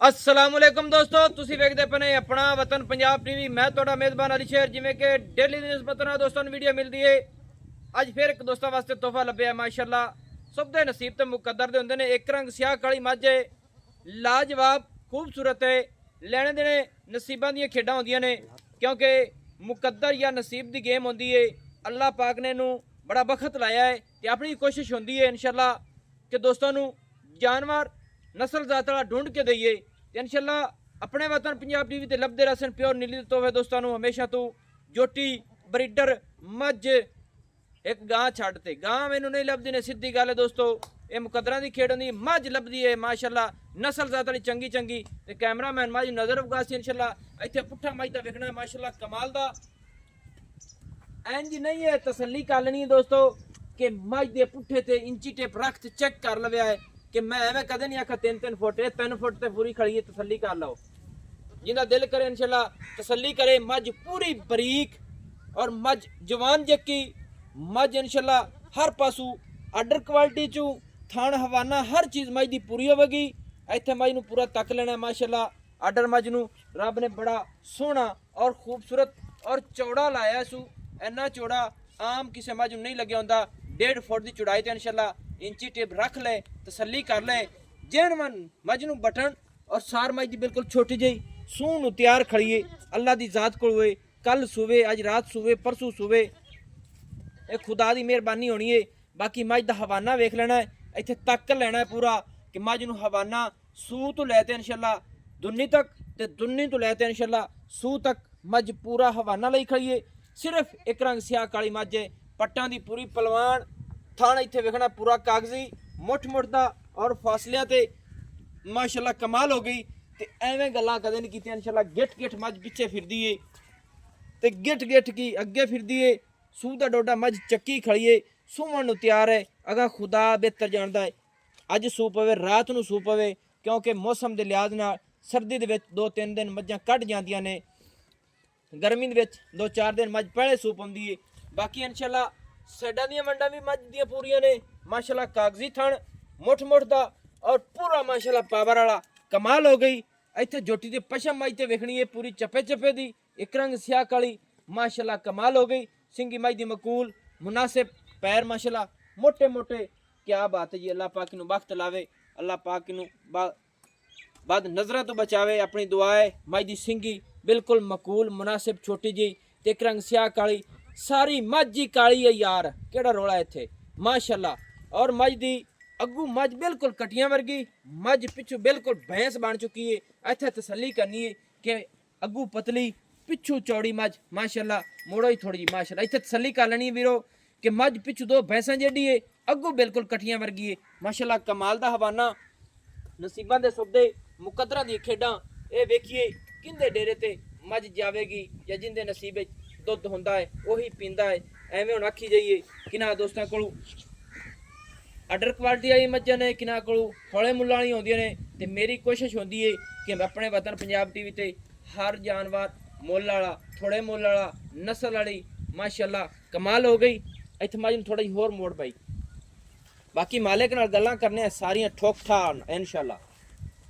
अस्सलामुअलैकुम दोस्तों, ਤੁਸੀਂ ਵੇਖਦੇ ਪਏ ਆਪਣਾ ਵਤਨ ਪੰਜਾਬ ਟੀਵੀ। ਮੈਂ ਤੁਹਾਡਾ ਮੇਜ਼ਬਾਨ ਅਲੀ ਸ਼ੇਰ। ਜਿਵੇਂ ਕਿ ਡੇਲੀ ਦੀ ਨਿਸਬਤ ਨਾਲ ਦੋਸਤਾਂ ਨੂੰ ਵੀਡੀਓ ਮਿਲਦੀ ਏ, ਅੱਜ ਫਿਰ ਇੱਕ ਦੋਸਤਾਂ ਵਾਸਤੇ ਤੋਹਫਾ ਲੱਭਿਆ ਮਾਸ਼ਾਅੱਲਾ। ਸਭ ਦੇ ਨਸੀਬ ਤੇ ਮੁਕੱਦਰ ਦੇ ਹੁੰਦੇ ਨੇ। ਇੱਕ ਰੰਗ ਸਿਆਹ ਕਾਲੀ ਮੱਝ ਏ, ਲਾਜਵਾਬ ਖੂਬਸੂਰਤ ਏ। ਲੈਣੇ ਦੇਣੇ ਨਸੀਬਾਂ ਦੀਆਂ ਖੇਡਾਂ ਹੁੰਦੀਆਂ ਨੇ, ਕਿਉਂਕਿ ਮੁਕੱਦਰ ਜਾਂ ਨਸੀਬ ਦੀ ਗੇਮ ਹੁੰਦੀ ਏ। ਅੱਲਾਹ ਪਾਕ ਨੇ ਇਹਨੂੰ ਬੜਾ ਬਖਤ ਲਾਇਆ ਹੈ ਤੇ ਆਪਣੀ ਕੋਸ਼ਿਸ਼ ਹੁੰਦੀ ਹੈ इंशाअल्लाह कि दोस्तों ਨੂੰ ਜਾਨਵਰ नस्ल जात वाला ढूंढ के दईए। इंशाअल्लाह अपने वतन पंजाब टीवी ते लभदे रहसन प्योर नीली तोहफे दोस्तों ਨੂੰ हमेशा तू जोटी ब्रीडर मज एक गां छड्डते गां मैनू नहीं लभदी ने। सीधी गल है दोस्तों, ये मुकदरां दी खेड होंदी। मज लभदी है माशाअल्लाह नस्ल जात वाली चंगी चंगी। ते कैमरामैन मज नजर वगासी इंशाअल्लाह। इत्थे पुट्ठा मज दा वेखना माशाअल्लाह कमाल दा। इंज नहीं है, तसल्ली कर लेनी है दोस्तों कि मज दे पुट्ठे ते इंची टेप रख ते चेक कर लविया है कि मैं एवं कदे नहीं आखा 3-3 फुट 3 फुट ते पूरी खड़ी है। तसल्ली कर लो, जिंदा दिल करे इंशाअल्लाह तसल्ली करे। मज पूरी बरीक और मज जवान जक्की मज इंशाअल्लाह हर पासू आर्डर क्वालिटी चू थान हवाना हर चीज़ मज दी पूरी होगी। इत्थे मज नू पूरा तक लेना माशाअल्लाह। आर्डर मज नू रब ने बड़ा सोहना और खूबसूरत और चौड़ा लाया सू। इन्ना चौड़ा आम किसी मज नू नहीं लग्या हुंदा। 1.5 फुट की चौड़ाई ते इंशाअल्लाह इंची टेप रख ले, तसल्ली कर ले। जैन मन मज नू बटन और सार मज दी बिल्कुल छोटी जी सूह नू तैयार खड़ीए। अल्लाह दी जात कोल होए, कल सुवे अज रात सुवे परसों सुवे, ये खुदा दी मेहरबानी होनी है। बाकी मज दा हवाना वेख लेना है, इत्थे तक लेना है पूरा कि मज नू हवाना सूह तो लैते इंशाअल्लाह दुन्नी तक ते दुन्नी तो लैते इंशाअल्लाह सूह तक मज पूरा हवाना लई खड़ी है। सिर्फ एक रंग स्याह काली मज है, पट्टां दी पूरी पलवान। थान इत्थे वेखना पूरा कागजी मुठ मुठ दा और फासलियां ते माशाअल्लाह कमाल हो गई। ते एवें गल्लां कदे नहीं कीतियां इंशाअल्लाह। गिट गिट मज पिछे फिरदी है ते गिट गिट की अगे फिरदी है। सूह दा डोडा मज चक्की खड़ी है, सूवन नू तैयार है। अगर खुदा बेहतर जानदा है अज सूह पवे रात नू सूह पवे, क्योंकि मौसम के लिहाज नाल सर्दी दे विच 2-3 दिन मज्जां कट जांदियां ने, गर्मी दे विच 2-4 दिन मज पहले सूह पाउंदी है। बाकी इंशाअल्लाह साइडां दी वंडां भी मज दी पूरियां ने माशाअल्लाह। कागजी थण मुठ मुठ दा और पूरा माशाअल्लाह पावर वाला कमाल हो गई। इत्थे जोटी दी पशम मज ते वेखनी है पूरी चप्पे चप्पे दी एक रंग स्याह काली माशाअल्लाह कमाल हो गई। सिंगी मज दी मकूल मुनासिब पैर माशाअल्लाह मोटे मोटे। क्या बात है जी, अल्लाह पाक नू बख्त लावे, अल्लाह पाक नू बद नजरां तो बचावे। अपनी दुआ है मज दी सिंगी बिल्कुल मकूल मुनासिब छोटी जी ते एक रंग स्याह काली। सारी मज ही काली है यार, केड़ा रोला इत्थे माशाअल्लाह। और मज दी अगू मज बिल्कुल कटियां वर्गी, मज पिछू बिल्कुल भैंस बन चुकी है। इत्थे तसल्ली करनी है कि अगू पतली पिछू चौड़ी मज माशाअल्लाह, मोड़ो ही थोड़ी माशाअल्लाह। इत्थे तसल्ली कर लेनी वीरो कि मज पिछू 2 भैंसा जेडी है, अगू बिल्कुल कटियां वर्गी है माशाअल्लाह। कमाल दा हवाना नसीबां दे सौदे मुकद्दरां दी खेडां। ये वेखिए किंदे डेरे ते मज जावेगी या जिंदे नसीब दुध होंदा है वही पींदा है। एवें हुण आखी जाइए किना दोस्तां कोलों आर्डर क्वालिटी वाली मज्जां ने, किना कोलों हौले मुल्लां वाली होंदियां ने। ते मेरी कोशिश होंदी है कि अपने वतन पंजाब टीवी ते हर जानवर मुल वाला थोड़े मुल वाला नस्ल वाली माशाअल्लाह कमाल हो गई। इत्थे मज थोड़ा जी होर मोड़ पाई। बाकी मालिक नाल गल्लां करने सारियां ठोक ठान इंशाअल्लाह।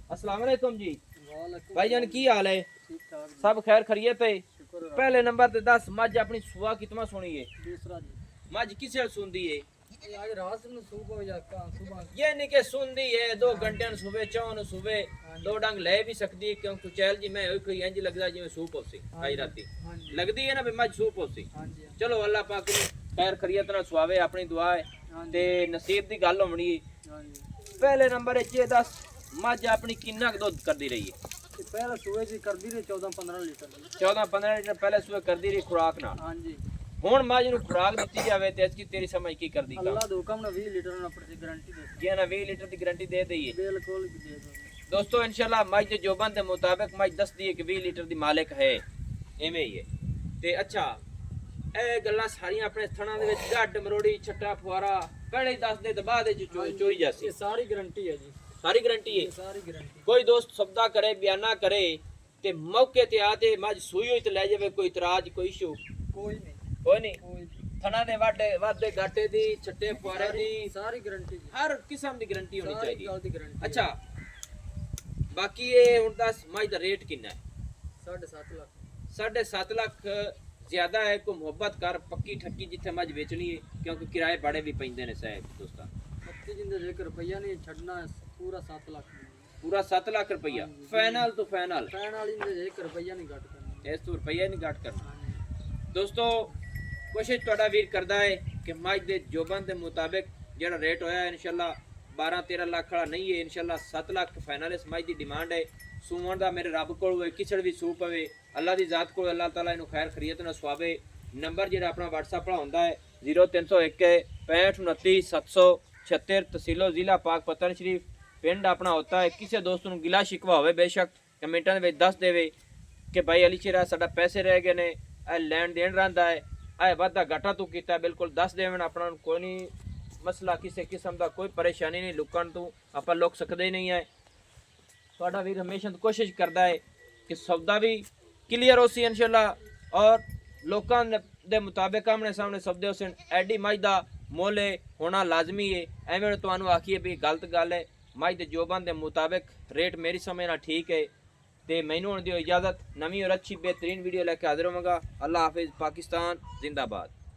अस्सलाम वालेकुम जी भाईजान, की हाल है? सब खैर खैरियत है? पहले नंबर ते 10 मज अपनी सुआ कितना सुनी है? दूसरा जी मज किसे सुनदी है? आज रात में सुबह या सुबह ये नहीं के सुनदी है 2 घंटे सुबह 4 सुबह 2 डंग ले भी सकदी है। क्योंकि चैल जी मैं कोई इंज लगदा जिवें सूप होसी आई राती लगदी है ना भी मज सूप होसी। चलो अल्लाह पाक ने खैर खैरियत नाल सुआवे, अपनी दुआ है ते नसीब दी गल होनी है। पहले नंबर च 10 मज अपनी किन्ना दुध करदी रही है? पहले सुबह जी करदी रही 14-15 लीटर 14-15 लीटर पहले सुबह करदी रही खुराक नाल। हां जी हुण मज नू खुराक दित्ती जावे ते इसकी तेरी समझ की करदी? अल्लाह दे हुक्म नाल 20 लीटर ना प्रति गारंटी दे जे ना 20 लीटर दी गारंटी दे दईए बिल्कुल दे दो दोस्तों इंशाअल्लाह। मज दे जोबन दे मुताबिक मज दस दी है कि 20 लीटर दी मालिक है, एवें ही है। ते अच्छा ए गल्लां सारियां अपने थणा दे विच गड्ड मरोड़ी छट्टा फुआरा पहले ही दस दे ते बाद विच चोई जासी। सारी गारंटी है जी, सारी गारंटी है, सारी गारंटी। कोई दोस्त सौदा करे बयाना करे ते मौके ते आते मज सूई होई ते ले जावे, कोई इतराज कोई इशू कोई नहीं, कोई नहीं। थना दे वादे घाटे दी छट्टे फुआरे दी सारी गारंटी, हर किस्म दी गारंटी होनी चाहिए। अच्छा ਬਾਕੀ ਇਹ ਹੁਣ ਦੱਸ ਮੱਝ ਦਾ ਰੇਟ ਕਿੰਨਾ ਹੈ? 7.5 ਲੱਖ। 7.5 ਲੱਖ ਜ਼ਿਆਦਾ ਹੈ। ਕੋਈ ਮੁਹੱਬਤ ਕਰ ਪੱਕੀ ਠੱਕੀ ਜਿੱਥੇ ਮੱਝ ਵੇਚਣੀ ਹੈ, ਕਿਉਂਕਿ ਕਿਰਾਏ ਬੜੇ ਵੀ ਪੈਂਦੇ ਨੇ ਸਾਹਿਬ ਦੋਸਤਾਂ। ਪੱਕੀ ਜਿੰਦੇ ਜੇ ਰੁਪਈਆ ਨਹੀਂ ਛੱਡਣਾ, ਪੂਰਾ 7 ਲੱਖ। ਪੂਰਾ 7 ਲੱਖ ਰੁਪਈਆ ਫਾਈਨਲ ਤੋਂ ਫਾਈਨਲ। ਪੈਣ ਵਾਲੀ ਦੇ 1 ਰੁਪਈਆ ਨਹੀਂ ਘੱਟ ਕਰਨਾ, ਇਸ ਤੋਂ ਰੁਪਈਆ ਨਹੀਂ ਘੱਟ ਕਰਨਾ। ਦੋਸਤੋ ਕੋਸ਼ਿਸ਼ ਤੁਹਾਡਾ ਵੀਰ ਕਰਦਾ ਹੈ ਕਿ ਮੱਝ ਦੇ ਜੋਬਨ ਦੇ ਮੁਤਾਬਿਕ ਜਿਹੜਾ ਰੇਟ ਹੋਇਆ ਹੈ ਇਨਸ਼ਾਅੱਲਾ 12-13 ਲੱਖ ਵਾਲਾ ਨਹੀਂ ਹੈ, ਇਨਸ਼ਾਅੱਲਾ 7 ਲੱਖ ਫਾਈਨਲ ਇਸ ਮੱਝ ਦੀ ਡਿਮਾਂਡ ਹੈ। ਸੂਵਣ ਦਾ ਮੇਰੇ ਰੱਬ ਕੋਲ ਹੋਏ, ਕਿਸੜ ਵੀ ਸੂ ਪਵੇ, ਅੱਲਾ ਦੀ ਜ਼ਾਤ ਕੋਲ, ਅੱਲਾਹ ਤਾਲਾ ਇਹਨੂੰ ਖੈਰ ਖਰੀਅਤ ਨਾਲ ਸਵਾਵੇ। ਨੰਬਰ ਜਿਹੜਾ ਆਪਣਾ WhatsApp ਵਾਲਾ ਹੁੰਦਾ ਹੈ 0301 65 29 776, ਤਹਿਸੀਲੋ ਜ਼ਿਲ੍ਹਾ ਪਾਕ ਪਤਨ ਸ਼ਰੀਫ, ਪਿੰਡ ਆਪਣਾ ਹੁੰਦਾ ਹੈ। ਕਿਸੇ ਦੋਸਤ ਨੂੰ ਗਿਲਾ ਸ਼ਿਕਵਾ ਹੋਵੇ ਬੇਸ਼ੱਕ ਕਮੈਂਟਾਂ ਦੇ ਵਿੱਚ ਦੱਸ ਦੇਵੇ ਕਿ ਭਾਈ ਅਲੀ ਸ਼ੇਰਾ ਸਾਡਾ ਪੈਸੇ ਰਹਿ ਗਏ ਨੇ, ਇਹ ਲੈਣ ਦੇਣ ਰਹਿੰਦਾ ਹੈ, ਇਹ ਵਾਧਾ ਘਾਟਾ ਤੂੰ ਕੀਤਾ, ਬਿਲਕੁਲ ਦੱਸ ਦੇਵਣ। ਆਪਣਾ ਕੋਈ ਨਹੀਂ ਮਸਲਾ, ਕਿਸੇ ਕਿਸਮ ਦਾ ਕੋਈ ਪਰੇਸ਼ਾਨੀ ਨਹੀਂ, ਲੁਕਣ ਤੋਂ ਆਪਾਂ ਲੁਕ ਸਕਦੇ ਨਹੀਂ ਹੈ। ਤੁਹਾਡਾ ਵੀਰ ਹਮੇਸ਼ਾ ਕੋਸ਼ਿਸ਼ ਕਰਦਾ ਹੈ ਕਿ ਸੌਦਾ ਵੀ ਕਲੀਅਰ ਹੋ ਸੀ ਇਨਸ਼ਾਅੱਲਾ, ਔਰ ਲੋਕਾਂ ਦੇ ਮੁਤਾਬਿਕ ਆਮਣੇ ਸਾਹਮਣੇ ਸੌਦੇ ਹੋਸਨ। ਐਡੀ ਮੱਝ ਦਾ ਮੁੱਲ ਹੋਣਾ ਲਾਜ਼ਮੀ ਹੈ। ਐਵੇਂ ਤੁਹਾਨੂੰ ਆਖੀਏ ਵੀ ਗਲਤ ਗੱਲ ਹੈ। ਮੱਝ ਦੇ ਜੋਬਾਨ ਦੇ ਮੁਤਾਬਿਕ ਰੇਟ ਮੇਰੀ ਸਮਝ ਨਾਲ ਠੀਕ ਹੈ। ਤੇ ਮੈਨੂੰ ਹੁਣ ਦਿਓ ਇਜਾਜ਼ਤ, ਨਵੀਂ और अच्छी बेहतरीन वीडियो लेके हाजिर होऊंगा। अल्लाह हाफिज़, पाकिस्तान जिंदाबाद।